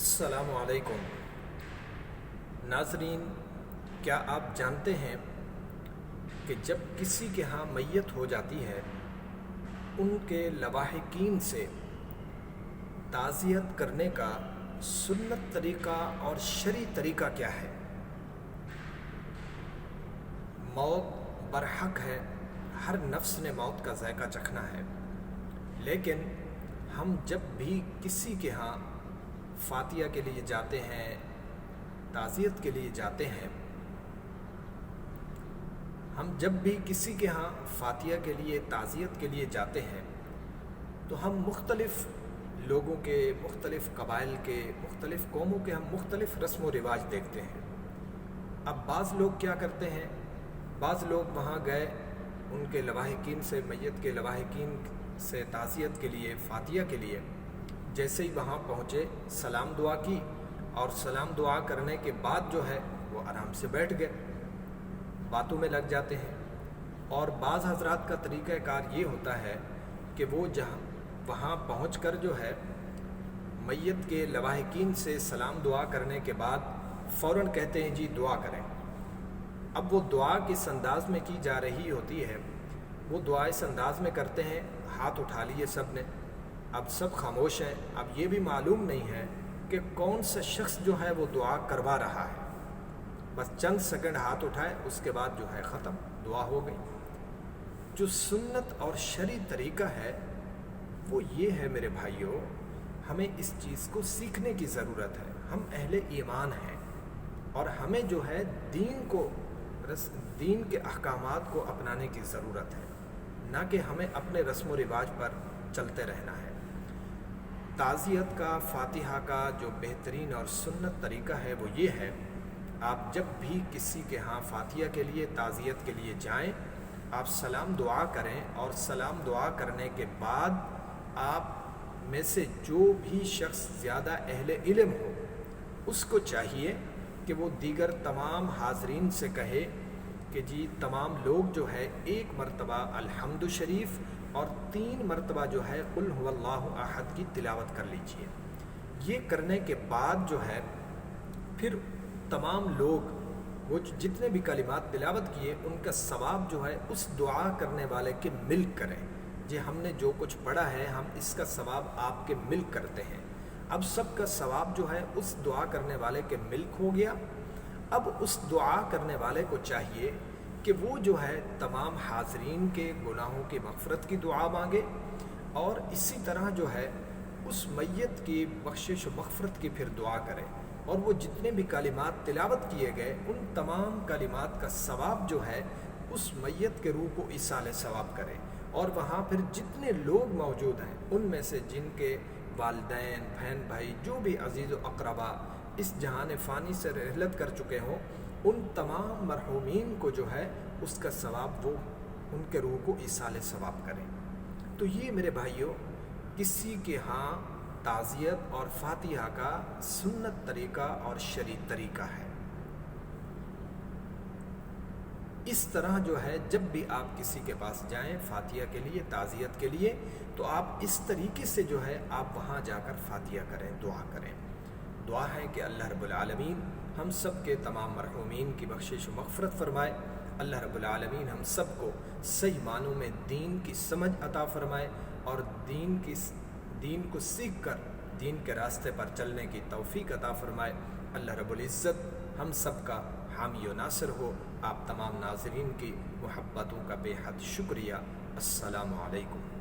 السلام علیکم ناظرین، کیا آپ جانتے ہیں کہ جب کسی کے ہاں میت ہو جاتی ہے ان کے لواحقین سے تعزیت کرنے کا سنت طریقہ اور شرعی طریقہ کیا ہے؟ موت برحق ہے، ہر نفس نے موت کا ذائقہ چکھنا ہے، لیکن ہم جب بھی کسی کے ہاں فاتحہ کے لیے جاتے ہیں، تعزیت کے لیے جاتے ہیں، ہم جب بھی کسی کے ہاں فاتحہ کے لیے تعزیت کے لیے جاتے ہیں تو ہم مختلف لوگوں کے، مختلف قبائل کے، مختلف قوموں کے ہم مختلف رسم و رواج دیکھتے ہیں۔ اب بعض لوگ کیا کرتے ہیں، بعض لوگ وہاں گئے، ان کے لواحقین سے، میت کے لواحقین سے تعزیت کے لیے، فاتحہ کے لیے، جیسے ہی وہاں پہنچے سلام دعا کی، اور سلام دعا کرنے کے بعد جو ہے وہ آرام سے بیٹھ گئے، باتوں میں لگ جاتے ہیں۔ اور بعض حضرات کا طریقہ کار یہ ہوتا ہے کہ وہ وہاں پہنچ کر جو ہے میت کے لواحقین سے سلام دعا کرنے کے بعد فوراً کہتے ہیں جی دعا کریں۔ اب وہ دعا کس انداز میں کی جا رہی ہوتی ہے، وہ دعا اس انداز میں کرتے ہیں، ہاتھ اٹھا لیے سب نے، اب سب خاموش ہیں، اب یہ بھی معلوم نہیں ہے کہ کون سا شخص جو ہے وہ دعا کروا رہا ہے، بس چند سیکنڈ ہاتھ اٹھائے، اس کے بعد جو ہے ختم، دعا ہو گئی۔ جو سنت اور شرعی طریقہ ہے وہ یہ ہے میرے بھائیوں، ہمیں اس چیز کو سیکھنے کی ضرورت ہے۔ ہم اہل ایمان ہیں اور ہمیں جو ہے دین کے احکامات کو اپنانے کی ضرورت ہے، نہ کہ ہمیں اپنے رسم و رواج پر چلتے رہنا ہے۔ تعزیت کا، فاتحہ کا جو بہترین اور سنت طریقہ ہے وہ یہ ہے، آپ جب بھی کسی کے ہاں فاتحہ کے لیے، تعزیت کے لیے جائیں، آپ سلام دعا کریں، اور سلام دعا کرنے کے بعد آپ میں سے جو بھی شخص زیادہ اہل علم ہو اس کو چاہیے کہ وہ دیگر تمام حاضرین سے کہے کہ جی تمام لوگ جو ہے ایک مرتبہ الحمد شریف اور 3 مرتبہ جو ہے قل هو اللہ احد کی تلاوت کر لیجئے۔ یہ کرنے کے بعد جو ہے پھر تمام لوگ وہ جتنے بھی کلمات تلاوت کیے ان کا ثواب جو ہے اس دعا کرنے والے کے ملک کریں، جی ہم نے جو کچھ پڑھا ہے ہم اس کا ثواب آپ کے ملک کرتے ہیں۔ اب سب کا ثواب جو ہے اس دعا کرنے والے کے ملک ہو گیا۔ اب اس دعا کرنے والے کو چاہیے کہ وہ جو ہے تمام حاضرین کے گناہوں کی مغفرت کی دعا مانگے، اور اسی طرح جو ہے اس میت کی بخشش و مغفرت کی پھر دعا کرے، اور وہ جتنے بھی کلمات تلاوت کیے گئے ان تمام کلمات کا ثواب جو ہے اس میت کے روح کو ایصال ثواب کرے، اور وہاں پھر جتنے لوگ موجود ہیں ان میں سے جن کے والدین، بہن بھائی، جو بھی عزیز و اقربا اس جہان فانی سے رحلت کر چکے ہوں، ان تمام مرحومین کو جو ہے اس کا ثواب وہ ان کے روح کو ایصال ثواب کریں۔ تو یہ میرے بھائیوں کسی کے ہاں تعزیت اور فاتحہ کا سنت طریقہ اور شرعی طریقہ ہے۔ اس طرح جو ہے جب بھی آپ کسی کے پاس جائیں فاتحہ کے لیے، تعزیت کے لیے، تو آپ اس طریقے سے جو ہے آپ وہاں جا کر فاتحہ کریں، دعا کریں۔ دعا ہے کہ اللہ رب العالمین ہم سب کے تمام مرحومین کی بخشش و مغفرت فرمائے، اللہ رب العالمین ہم سب کو صحیح معنوں میں دین کی سمجھ عطا فرمائے، اور دین کو سیکھ کر دین کے راستے پر چلنے کی توفیق عطا فرمائے۔ اللہ رب العزت ہم سب کا حامی و ناصر ہو۔ آپ تمام ناظرین کی محبتوں کا بے حد شکریہ۔ السلام علیکم۔